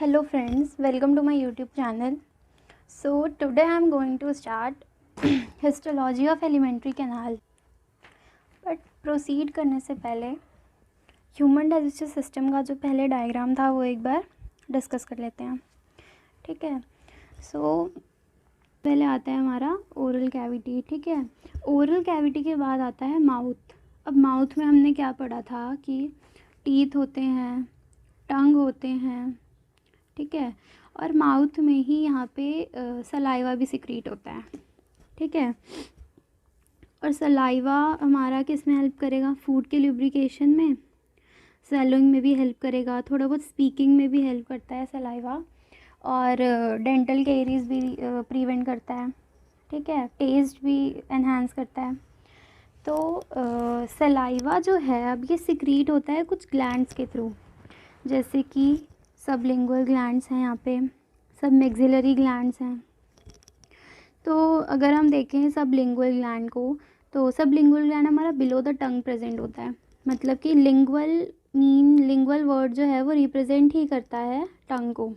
Hello friends, welcome to my YouTube channel. So today I am going to start histology of alimentary canal. But proceed करने से पहले human digestive system का जो पहले diagram था वो एक बार डिस्कस कर लेते हैं. ठीक है. सो पहले आता है हमारा ओरल कैविटी. ठीक है. ओरल कैविटी के बाद आता है माउथ. अब माउथ में हमने क्या पढ़ा था कि टीथ होते हैं, टंग होते हैं. ठीक है. और माउथ में ही यहाँ पे सलाइवा भी सिक्रीट होता है. ठीक है. और सलाइवा हमारा किस में हेल्प करेगा? फूड के ल्यूब्रिकेशन में, स्वेलोइंग में भी हेल्प करेगा, थोड़ा बहुत स्पीकिंग में भी हेल्प करता है सलाइवा, और डेंटल कैरीज भी प्रिवेंट करता है. ठीक है. टेस्ट भी एनहांस करता है. तो सलाइवा जो है अब ये सिक्रीट होता है कुछ ग्लैंड्स के थ्रू, जैसे कि सबलिंगुअल ग्लैंड्स हैं, यहाँ पे सब मैक्सिलरी ग्लैंड्स हैं. तो अगर हम देखें सबलिंगुअल ग्लैंड को, तो सबलिंगुअल ग्लैंड हमारा बिलो द टंग प्रेजेंट होता है. मतलब कि लिंगुअल वर्ड जो है वो रिप्रेजेंट ही करता है टंग को.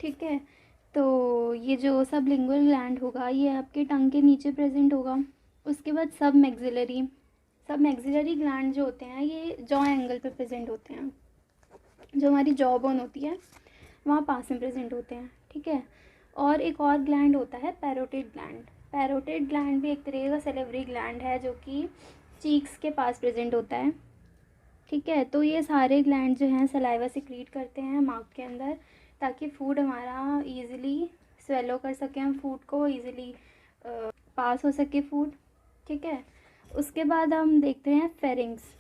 ठीक है. तो ये जो सबलिंगुअल ग्लैंड होगा ये आपके टंग के नीचे प्रेजेंट होगा. उसके बाद सब मैक्सिलरी ग्लैंड जो होते हैं ये जॉ एंगल पे प्रेजेंट होते हैं. जो हमारी जॉ बोन होती है वहाँ पास में प्रेजेंट होते हैं. ठीक है. और एक और ग्लैंड होता है पैरोटिड ग्लैंड. पैरोटिड ग्लैंड भी एक तरीके का सेलेवरी ग्लैंड है जो कि चीक्स के पास प्रेजेंट होता है. ठीक है. तो ये सारे ग्लैंड जो हैं सलाइवा सिक्रीट करते हैं माउथ के अंदर, ताकि फूड हमारा ईज़िली स्वेलो कर सकें, हम फूड को ईज़िली पास हो सके फूड. ठीक है. उसके बाद हम देखते हैं फेरिंग्स.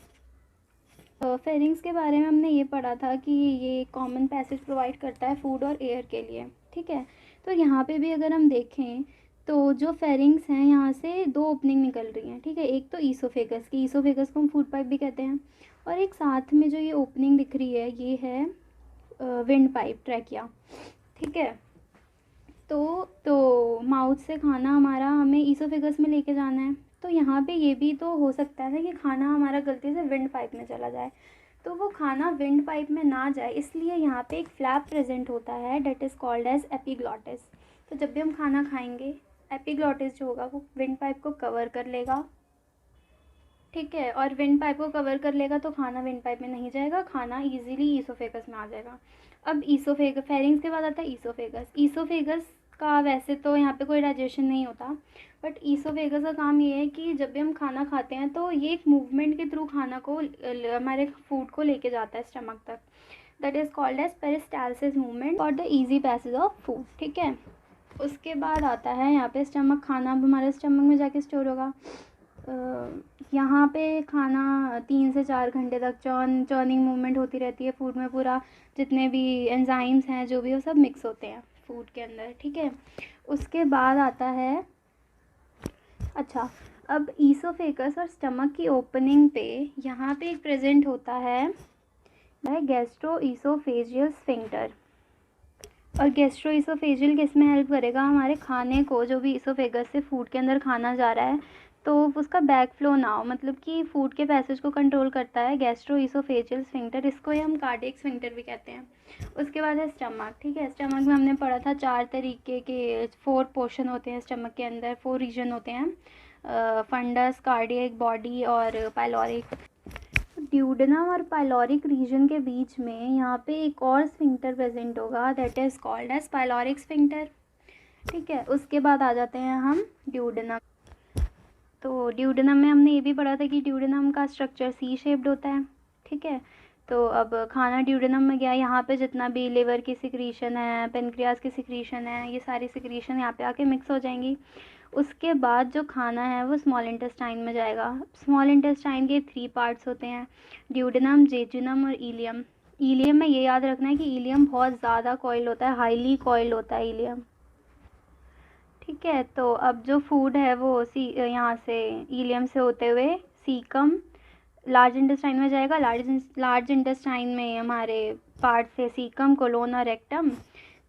फेरिंग्स के बारे में हमने ये पढ़ा था कि ये कॉमन पैसेज प्रोवाइड करता है फूड और एयर के लिए. ठीक है. तो यहाँ पे भी अगर हम देखें तो जो फेरिंग्स हैं यहाँ से दो ओपनिंग निकल रही हैं. ठीक है. एक तो ईसोफेगस की, ईसोफेगस को हम फूड पाइप भी कहते हैं, और एक साथ में जो ये ओपनिंग दिख रही है ये है विंड पाइप, ट्रैकिया. ठीक है. तो माउथ से खाना हमारा हमें ईसोफेगस में लेके जाना है. तो यहाँ पे ये भी तो हो सकता है कि खाना हमारा गलती से विंड पाइप में चला जाए. तो वो खाना विंड पाइप में ना जाए इसलिए यहाँ पे एक फ्लैप प्रेजेंट होता है, that is called as epiglottis. तो जब भी हम खाना खाएंगे एपिग्लॉटिस जो होगा वो विंड पाइप को कवर कर लेगा. ठीक है. और विंड पाइप को कवर कर लेगा तो खाना विंड पाइप में नहीं जाएगा, खाना इजीली ईसोफेगस में आ जाएगा. अब फेरिंग्स के बाद आता है ईसोफेगस. ईसोफेगस का वैसे तो यहाँ पे कोई डाइजेशन नहीं होता, बट ईसोफेगस का काम ये है कि जब भी हम खाना खाते हैं तो ये एक मूवमेंट के थ्रू खाना को हमारे फूड को लेके जाता है स्टमक तक. That is called as peristalsis movement और the easy passage of food. ठीक है. उसके बाद आता है यहाँ पे स्टमक. खाना अब हमारे स्टमक में जाके स्टोर होगा. यहाँ पे खाना 3 से 4 घंटे तक चर्निंग मूवमेंट होती रहती है फूड में. पूरा जितने भी एंजाइम्स हैं जो भी वो सब मिक्स होते हैं फूड के अंदर. ठीक है. उसके बाद आता है अच्छा अब ईसोफेगस और स्टमक की ओपनिंग पे यहाँ पे एक प्रेजेंट होता है गैस्ट्रो ईसोफेजियल स्फिंक्टर. और गैस्ट्रो ईसोफेजियल किस में हेल्प करेगा? हमारे खाने को, जो भी ईसोफेगस से फूड के अंदर खाना जा रहा है तो उसका बैक फ्लो ना हो, मतलब कि फूड के पैसेज को कंट्रोल करता है गैस्ट्रो ईसोफेजियल स्फिंक्टर. इसको ही हम कार्डियक स्फिंक्टर भी कहते हैं. उसके बाद है स्टमक. ठीक है. स्टमक में हमने पढ़ा था 4 तरीके के 4 पोर्शन होते हैं स्टमक के अंदर, 4 रीजन होते हैं, फंडस, कार्डियक, बॉडी और पाइलोरिक. ड्यूडेनम और पाइलोरिक रीजन के बीच में यहाँ पे एक और स्फिंक्टर प्रेजेंट होगा, that is called as pyloric sphincter. ठीक है. उसके बाद आ जाते हैं हम ड्यूडेनम. तो ड्यूडेनम में हमने ये भी पढ़ा था कि ड्यूडेनम का स्ट्रक्चर सी शेप्ड होता है. ठीक है. तो अब खाना ड्यूडेनम में गया, यहाँ पे जितना भी लिवर की सिक्रीशन है, पेनक्रियाज की सिक्रीशन है, ये सारी सिक्रीशन यहाँ पे आके मिक्स हो जाएंगी. उसके बाद जो खाना है वो स्मॉल इंटेस्टाइन में जाएगा. स्मॉल इंटेस्टाइन के 3 पार्ट्स होते हैं, ड्यूडेनम, जेजुनम और इलियम. इलियम में ये याद रखना है कि इलियम बहुत ज़्यादा कॉइल होता है, हाईली कॉइल होता है इलियम. ठीक है. तो अब जो फूड है वो यहाँ से इलियम से होते हुए सीकम लार्ज इंटेस्टाइन में जाएगा. लार्ज इंटेस्टाइन में हमारे पार्ट से सीकम, कोलोन और रेक्टम.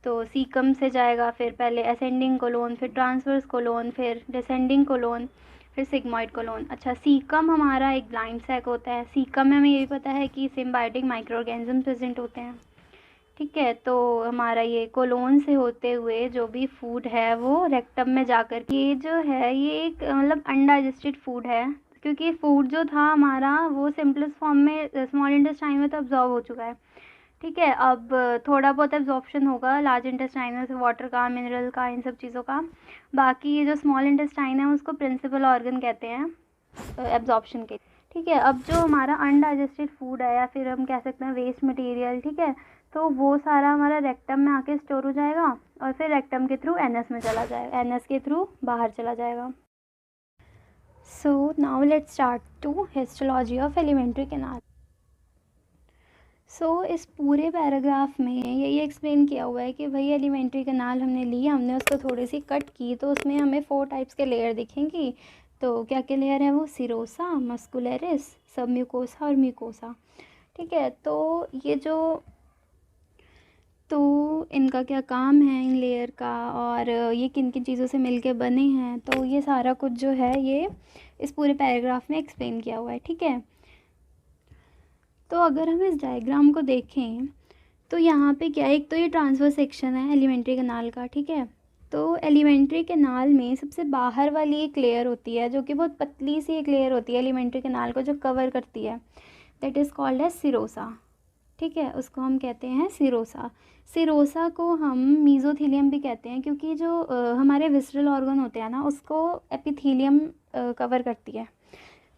तो सीकम से जाएगा फिर पहले असेंडिंग कोलोन, फिर ट्रांसवर्स कोलोन, फिर डिसेंडिंग कोलोन, फिर सिग्मॉइड कोलोन. अच्छा, सीकम हमारा एक ब्लाइंड सैक होता है. सीकम में हमें ये भी पता है कि सिम्बायोटिक माइक्रो ऑर्गेनिज्म प्रेजेंट होते हैं. ठीक है। तो हमारा ये कोलोन से होते हुए जो भी फूड है वो रेक्टम में जाकर ये जो है ये एक मतलब अनडाइजेस्टेड फूड है, क्योंकि फूड जो था हमारा वो सिंपलेस्ट फॉर्म में स्मॉल इंटेस्टाइन में तो अब्जॉर्ब हो चुका है। ठीक है, अब थोड़ा बहुत एब्जॉर्प्शन होगा लार्ज इंटेस्टाइन में से वाटर का, मिनरल का, इन सब चीज़ों का। बाकी ये जो स्मॉल इंटेस्टाइन है उसको प्रिंसिपल ऑर्गन कहते हैं एब्जॉर्प्शन के। ठीक है, अब जो हमारा अनडाइजेस्टेड फूड है या फिर हम कह सकते हैं वेस्ट मटेरियल, ठीक है, तो वो सारा हमारा रेक्टम में आके स्टोर हो जाएगा और फिर रेक्टम के थ्रू एनएस में चला जाएगा, एनएस के थ्रू बाहर चला जाएगा। So now let's start to histology of alimentary canal. इस पूरे पैराग्राफ में यही एक्सप्लेन किया हुआ है कि भाई एलिमेंट्री कैनाल हमने ली, हमने उसको थोड़ी सी कट की तो उसमें हमें 4 टाइप्स के लेयर दिखेंगी। तो क्या क्या लेयर है वो? सिरोसा, मस्कुलरिस, सब म्यूकोसा और म्यूकोसा। ठीक है, तो ये जो इनका क्या काम है इन लेयर का और ये किन किन चीज़ों से मिलके बने हैं, तो ये सारा कुछ जो है ये इस पूरे पैराग्राफ में एक्सप्लेन किया हुआ है। ठीक है, तो अगर हम इस डायग्राम को देखें तो यहाँ पे क्या है, एक तो ये ट्रांसवर्स सेक्शन है एलिमेंट्री कैनाल का। ठीक है, तो एलिमेंट्री कैनाल में सबसे बाहर वाली एक लेयर होती है जो कि बहुत पतली सी एक लेयर होती है एलिमेंट्री कैनाल को जो कवर करती है, that is called as serosa. ठीक है, उसको हम कहते हैं सिरोसा। सिरोसा को हम मीज़ोथीलियम भी कहते हैं क्योंकि जो हमारे विसरल ऑर्गन होते हैं ना उसको एपिथीलियम कवर करती है,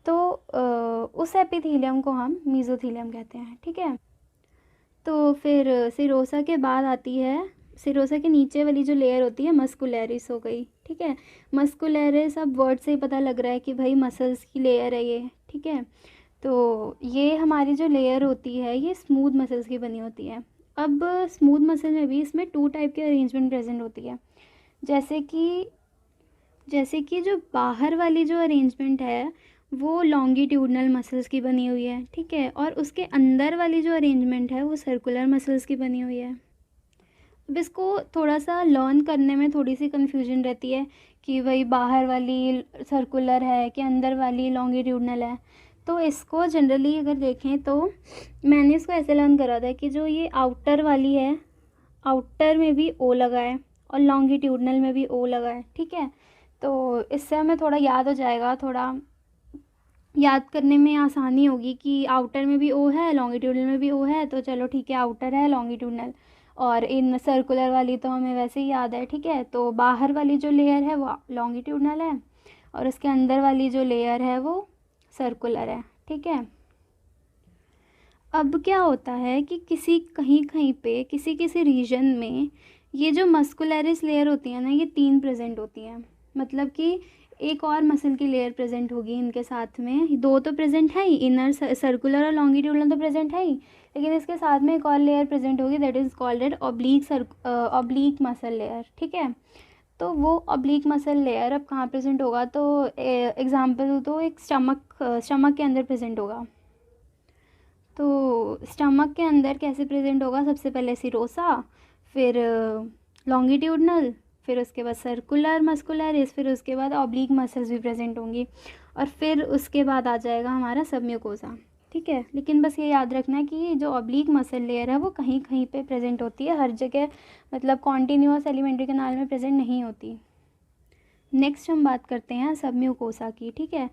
तो उस एपिथीलियम को हम मीज़ोथीलियम कहते हैं। ठीक है, तो फिर सिरोसा के बाद आती है, सिरोसा के नीचे वाली जो लेयर होती है मस्कुलरिस हो गई। ठीक है, मस्कुलरिस अब वर्ड से ही पता लग रहा है कि भाई मसल्स की लेयर है ये। ठीक है, तो ये हमारी जो लेयर होती है ये स्मूथ मसल्स की बनी होती है। अब स्मूथ मसल में भी इसमें 2 टाइप की अरेंजमेंट प्रेजेंट होती है, जैसे कि जो बाहर वाली जो अरेंजमेंट है वो लॉन्गिट्यूडनल मसल्स की बनी हुई है। ठीक है, और उसके अंदर वाली जो अरेंजमेंट है वो सर्कुलर मसल्स की बनी हुई है। अब इसको थोड़ा सा लर्न करने में थोड़ी सी कन्फ्यूजन रहती है कि भाई बाहर वाली सर्कुलर है कि अंदर वाली लॉन्गिट्यूडनल है। तो इसको जनरली अगर देखें तो मैंने इसको ऐसे लर्न करा था कि जो ये आउटर वाली है, आउटर में भी ओ लगा है और लॉन्गिट्यूडनल में भी ओ लगा है। ठीक है, तो इससे हमें थोड़ा याद हो जाएगा, थोड़ा याद करने में आसानी होगी कि आउटर में भी ओ है लॉन्गिट्यूडनल में भी ओ है, तो चलो ठीक है आउटर है लॉन्गिट्यूडनल, और इन सर्कुलर वाली तो हमें वैसे ही याद है। ठीक है, तो बाहर वाली जो लेयर है वो लॉन्गिट्यूडनल है और उसके अंदर वाली जो लेयर है वो सर्कुलर है। ठीक है, अब क्या होता है कि कहीं कहीं पे किसी किसी रीजन में ये जो मस्कुलरिस लेयर होती है ना ये 3 प्रेजेंट होती हैं, मतलब कि एक और मसल की लेयर प्रेजेंट होगी इनके साथ में। 2 तो प्रेजेंट है ही, इनर सर्कुलर और लॉन्गिट्यूडनल तो प्रेजेंट है ही, लेकिन इसके साथ में एक और लेयर प्रेजेंट होगी that is called eight oblique muscle layer. ठीक है, तो वो ऑब्लीक मसल लेयर अब कहाँ प्रेजेंट होगा, तो एग्जांपल तो एक स्टमक के अंदर प्रेजेंट होगा। तो स्टमक के अंदर कैसे प्रेजेंट होगा, सबसे पहले सिरोसा, फिर लॉन्गिट्यूडनल, फिर उसके बाद सर्कुलर मस्कुलरिस, फिर उसके बाद ऑब्लीक मसल्स भी प्रेजेंट होंगी और फिर उसके बाद आ जाएगा हमारा सबम्यूकोसा। ठीक है, लेकिन बस ये याद रखना कि जो ऑब्लीक मसल लेयर है वो कहीं कहीं पे प्रेजेंट होती है, हर जगह मतलब कॉन्टीन्यूअस एलिमेंट्री कैनाल में प्रेजेंट नहीं होती। नेक्स्ट हम बात करते हैं सबम्यूकोसा की। ठीक है,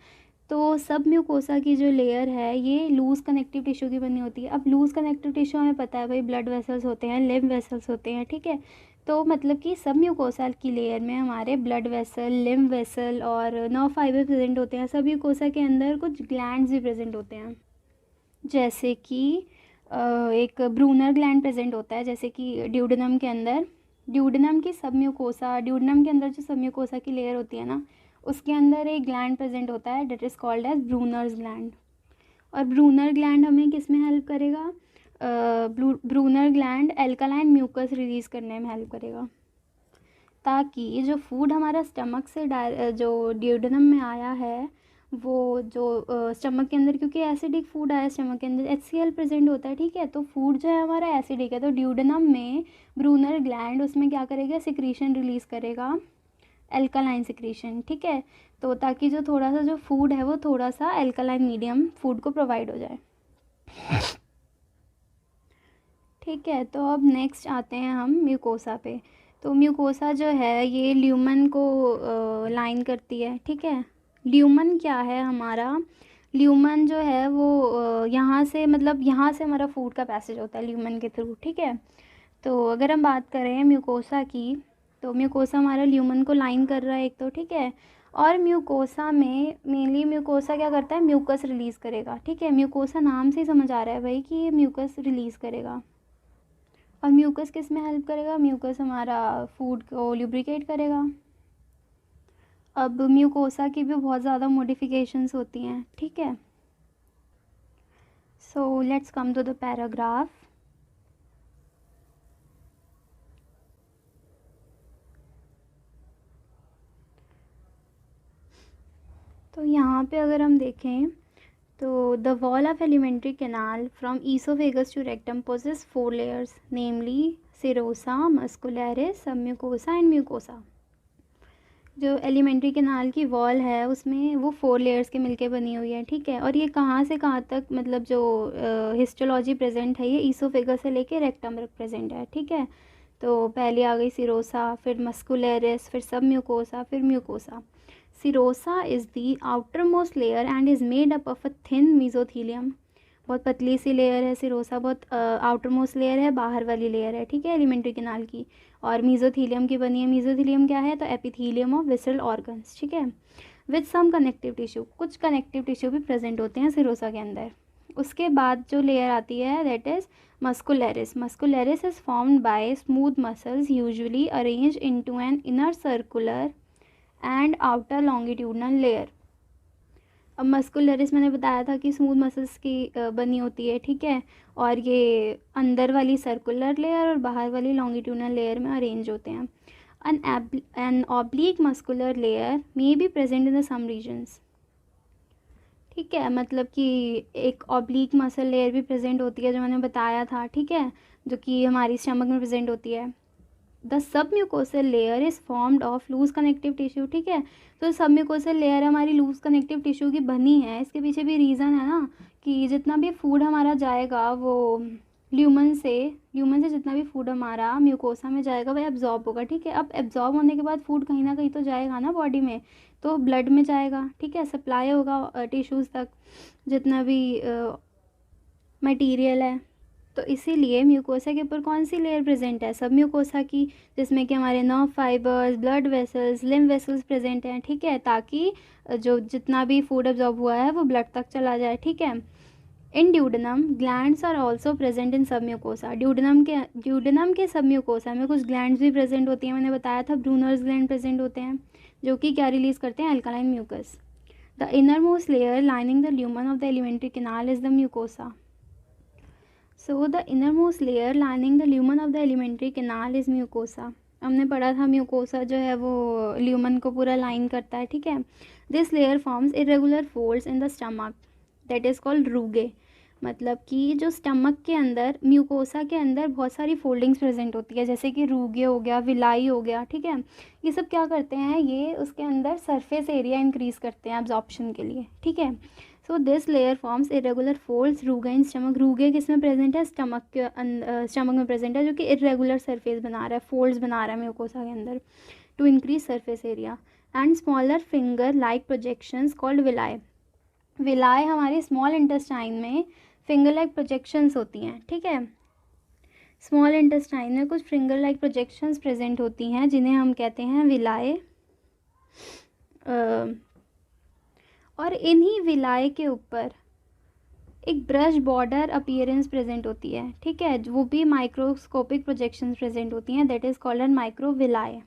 तो सबम्यूकोसा की जो लेयर है ये लूज़ कनेक्टिव टिश्यू की बनी होती है। अब लूज़ कनेक्टिव टिश्यू हमें पता है भाई ब्लड वेसल्स होते हैं, लिम्फ वेसल्स होते हैं। ठीक है, तो मतलब कि सबम्यूकोसा की लेयर में हमारे ब्लड वेसल, लिम्फ वेसल और नर्व फाइबर प्रेजेंट होते हैं। सबम्यूकोसा के अंदर कुछ ग्लैंड्स भी प्रेजेंट होते हैं, जैसे कि एक ब्रूनर ग्लैंड प्रेजेंट होता है, जैसे कि ड्यूडेनम के अंदर, ड्यूडेनम की सबम्यूकोसा, ड्यूडेनम के अंदर जो सबम्यूकोसा की लेयर होती है ना उसके अंदर एक ग्लैंड प्रेजेंट होता है that is called as Brunner's gland. और ब्रूनर ग्लैंड हमें किस में हेल्प करेगा, Brunner gland alkaline mucus release करने में हेल्प करेगा, ताकि जो फूड हमारा स्टमक से जो ड्यूडेनम में आया है वो जो स्टमक के अंदर, क्योंकि एसिडिक फूड आया स्टमक के अंदर HCl प्रेजेंट होता है। ठीक है, तो फूड जो है हमारा एसिडिक है, तो ड्यूडेनम में ब्रूनर ग्लैंड उसमें क्या करेगा, सिक्रीशन रिलीज़ करेगा, एल्कालाइन सिक्रीशन। ठीक है, तो ताकि जो थोड़ा सा जो फूड है वो थोड़ा सा एल्कालाइन मीडियम फूड को प्रोवाइड हो जाए। ठीक है, तो अब नेक्स्ट आते हैं हम म्यूकोसा पे। तो म्यूकोसा जो है ये ल्यूमन को लाइन करती है। ठीक है, ल्यूमन क्या है हमारा, ल्यूमन जो है वो यहाँ से मतलब यहाँ से हमारा फूड का पैसेज होता है ल्यूमन के थ्रू। ठीक है, तो अगर हम बात करें म्यूकोसा की, तो म्यूकोसा हमारा ल्यूमन को लाइन कर रहा है एक तो। ठीक है, और म्यूकोसा में मेनली म्यूकोसा क्या करता है, म्यूकस रिलीज़ करेगा। ठीक है, म्यूकोसा नाम से ही समझ आ रहा है भाई कि ये म्यूकस रिलीज़ करेगा। और म्यूकस किस में हेल्प करेगा, म्यूकस हमारा फूड को लुब्रिकेट करेगा। अब म्यूकोसा की भी बहुत ज़्यादा मॉडिफिकेशंस होती हैं। ठीक है, so let's come to the paragraph. तो यहाँ पे अगर हम देखें तो the wall of alimentary canal from oesophagus to rectum possess 4 layers, namely serosa, muscularis, submucosa and mucosa. जो एलिमेंट्री कैनाल की वॉल है उसमें वो 4 लेयर्स के मिलके बनी हुई है। ठीक है, और ये कहाँ से कहाँ तक मतलब जो हिस्टोलॉजी प्रेजेंट है ये ईसोफेगस से लेके रेक्टम तक प्रेजेंट है। ठीक है, तो पहले आ गई सिरोसा, फिर मस्कुलरिस, फिर सबम्यूकोसा, फिर mucosa. Serosa is the outer most layer and is made up of a thin mesothelium. बहुत पतली सी लेयर है सिरोसा, बहुत आउटर मोस्ट लेयर है, बाहर वाली लेयर है। ठीक है, एलिमेंट्री कैनाल की, और मीजोथीलियम की बनी है। मीजोथीलियम क्या है, तो एपिथीलियम ऑफ विसरल ऑर्गन्स। ठीक है, विद सम कनेक्टिव टिश्यू, कुछ कनेक्टिव टिश्यू भी प्रेजेंट होते हैं सिरोसा के अंदर। उसके बाद जो लेयर आती है that is muscularis. Muscularis is formed by smooth muscles usually arranged into an inner circular and outer longitudinal layer. अब मस्कुलरिस मैंने बताया था कि स्मूथ मसल्स की बनी होती है। ठीक है, और ये अंदर वाली सर्कुलर लेयर और बाहर वाली लॉन्गिट्यूडनल लेयर में अरेंज होते हैं। An oblique muscular layer may be present in the some regions. ठीक है, मतलब कि एक ऑब्लिक मसल लेयर भी प्रेजेंट होती है जो मैंने बताया था। ठीक है, जो कि हमारी स्टमक में प्रेजेंट होती है। The submucosal layer is formed of loose connective tissue. ठीक है, तो सबम्यूकोसल लेयर हमारी लूज कनेक्टिव टिश्यू की बनी है। इसके पीछे भी रीज़न है ना कि जितना भी फूड हमारा जाएगा वो ल्यूमन से जितना भी फूड हमारा म्यूकोसा में जाएगा वह एब्जॉर्ब होगा। ठीक है, अब एब्जॉर्ब होने के बाद फूड कहीं ना कहीं तो जाएगा ना बॉडी में, तो ब्लड में जाएगा। ठीक है, सप्लाई होगा टिश्यूज़ तक जितना भी मटेरियल है। तो इसीलिए म्यूकोसा के ऊपर कौन सी लेयर प्रेजेंट है, सब म्यूकोसा की, जिसमें कि हमारे nerve fibres, blood vessels, lymph vessels present हैं। ठीक है, ताकि जो जितना भी फूड एब्जॉर्ब हुआ है वो ब्लड तक चला जाए। ठीक है, in duodenum glands are also present in submucosa. Duodenum के सब म्यूकोसा में कुछ ग्लैंड्स भी प्रेजेंट होती हैं। मैंने बताया था ब्रूनर्स ग्लैंड प्रेजेंट होते हैं जो कि क्या रिलीज़ करते हैं, alkaline mucus. The inner most layer lining the lumen of the alimentary canal is the mucosa. So the innermost layer lining the lumen of the alimentary canal is mucosa. हमने पढ़ा था म्यूकोसा जो है वो lumen को पूरा line करता है। ठीक है, this layer forms irregular folds in the stomach that is called rugae. मतलब कि जो स्टमक के अंदर म्यूकोसा के अंदर बहुत सारी फोल्डिंग्स प्रेजेंट होती है, जैसे कि रूगे हो गया, विलाई हो गया। ठीक है, ये सब क्या करते हैं, ये उसके अंदर सरफेस एरिया इंक्रीज़ करते हैं एब्जॉर्प्शन के लिए। ठीक है, so this layer forms irregular folds rugae in stomach. Rugae किस में प्रेजेंट है, स्टमक के स्टमक में प्रेजेंट है, जो कि इरेगुलर सरफेस बना रहा है, फोल्ड्स बना रहा है म्यूकोसा के अंदर to increase surface area. And smaller finger like projections called villi. Villi हमारे स्मॉल इंटेस्टाइन में फिंगर लाइक प्रोजेक्शंस होती हैं। ठीक है, स्मॉल इंटेस्टाइन में कुछ फिंगर लाइक प्रोजेक्शंस प्रेजेंट होती हैं जिन्हें हम कहते हैं विलाए। और इन्हीं विलाय के ऊपर एक ब्रश बॉर्डर अपीयरेंस प्रेजेंट होती है। ठीक है, वो भी माइक्रोस्कोपिक प्रोजेक्शंस प्रेजेंट होती हैं, that is called an microvilli.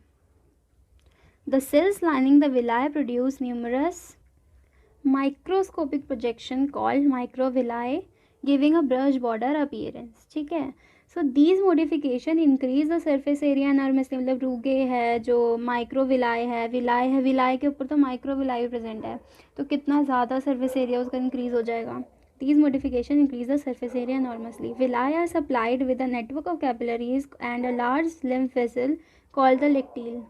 The cells lining the villi produce numerous microscopic projection called microvilli giving a brush border appearance. ठीक है, so these modification increase the surface area enormously. मतलब rugae है, जो माइक्रोविलाय है, विलाय के ऊपर तो माइक्रोविलाय प्रेजेंट है, तो कितना ज़्यादा सरफेस एरिया उसका इंक्रीज हो जाएगा। These modification increase the surface area enormously. Villi are supplied with a network of capillaries and a large lymph vessel called the lacteal.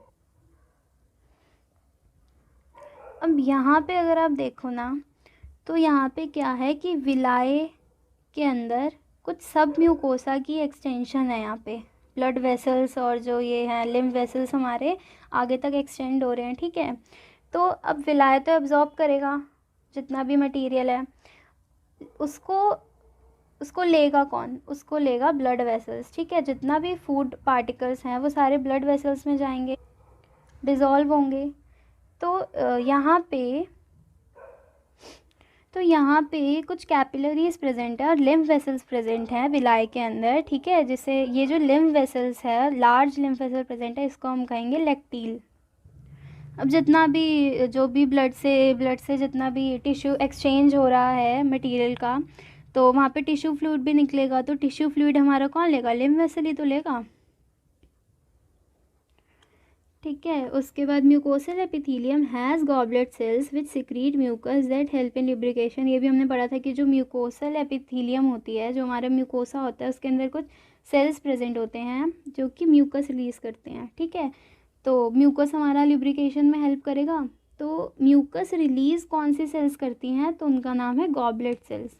अब यहाँ पे अगर आप देखो ना, तो यहाँ पे क्या है कि विलाय के अंदर कुछ सब म्यूकोसा की एक्सटेंशन है यहाँ पे, ब्लड वेसल्स और जो ये हैं लिम्फ वेसल्स हमारे आगे तक एक्सटेंड हो रहे हैं, ठीक है। तो अब विलाय तो एब्जॉर्ब करेगा जितना भी मटेरियल है, उसको उसको लेगा कौन, उसको लेगा ब्लड वेसल्स, ठीक है। जितना भी फूड पार्टिकल्स हैं वो सारे ब्लड वेसल्स में जाएंगे, डिज़ोल्व होंगे। तो यहाँ पे कुछ कैपिलरीज प्रेजेंट है और लिम्फ वेसल्स प्रेजेंट हैं विलाय के अंदर, ठीक है। जिसे ये जो लिम्फ वेसल्स है, लार्ज लिम्फ वेसल प्रेजेंट है, इसको हम कहेंगे लेक्टील। अब जितना भी जो भी ब्लड से जितना भी टिश्यू एक्सचेंज हो रहा है मटेरियल का, तो वहाँ पे टिश्यू फ्लूइड भी निकलेगा। तो टिश्यू फ्लूइड हमारा कौन लेगा, लिम्फ वेसल ही तो लेगा, ठीक है। उसके बाद mucosal epithelium has goblet cells which secrete mucus that help in lubrication. ये भी हमने पढ़ा था कि जो म्यूकोसल एपिथेलियम होती है, जो हमारा म्यूकोसा होता है, उसके अंदर कुछ सेल्स प्रेजेंट होते हैं जो कि म्यूकस रिलीज़ करते हैं, ठीक है। तो म्यूकस हमारा लिब्रिकेशन में हेल्प करेगा। तो म्यूकस रिलीज़ कौन सी सेल्स करती हैं, तो उनका नाम है गॉबलेट सेल्स।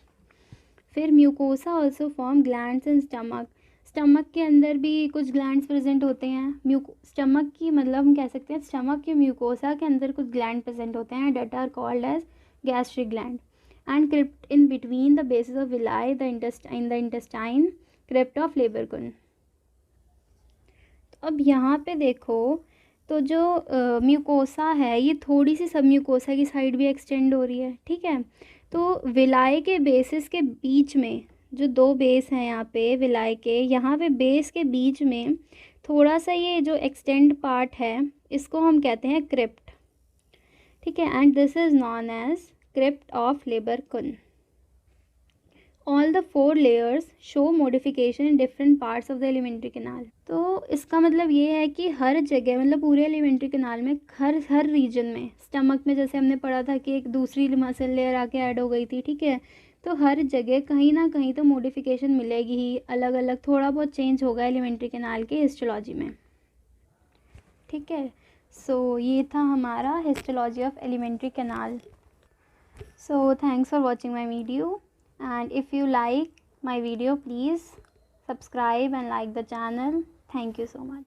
फिर mucosa also form glands in stomach. Stomach के अंदर भी कुछ ग्लैंड्स प्रेजेंट होते हैं। स्टमक की मतलब हम कह सकते हैं स्टमक के म्यूकोसा के अंदर कुछ ग्लैंड प्रेजेंट होते हैं that are called as gastric gland and crypt in between the basis of villi the intestine crypt of Lieberkuhn. अब यहाँ पे देखो, तो जो म्यूकोसा है ये थोड़ी सी सब म्यूकोसा की साइड भी एक्सटेंड हो रही है, ठीक है। तो विलाई के बेसिस के बीच में जो दो बेस हैं यहाँ पे विलाई के, यहाँ पे बेस के बीच में थोड़ा सा ये जो एक्सटेंड पार्ट है इसको हम कहते हैं क्रिप्ट, ठीक है। And this is known as crypt of Lieberkuhn. All the 4 layers show modification in different parts of the alimentary canal. तो इसका मतलब ये है कि हर जगह, मतलब पूरे एलिमेंट्री कैनाल में हर रीजन में, स्टमक में जैसे हमने पढ़ा था कि एक दूसरी मसल लेयर आके ऐड हो गई थी, ठीक है। तो हर जगह कहीं ना कहीं तो मॉडिफिकेशन मिलेगी ही, अलग अलग थोड़ा बहुत चेंज होगा एलिमेंट्री कैनाल के हिस्टोलॉजी में, ठीक है। सो ये था हमारा histology of alimentary canal. So thanks for watching my video, and if you like my video, please subscribe and like the channel. Thank you so much.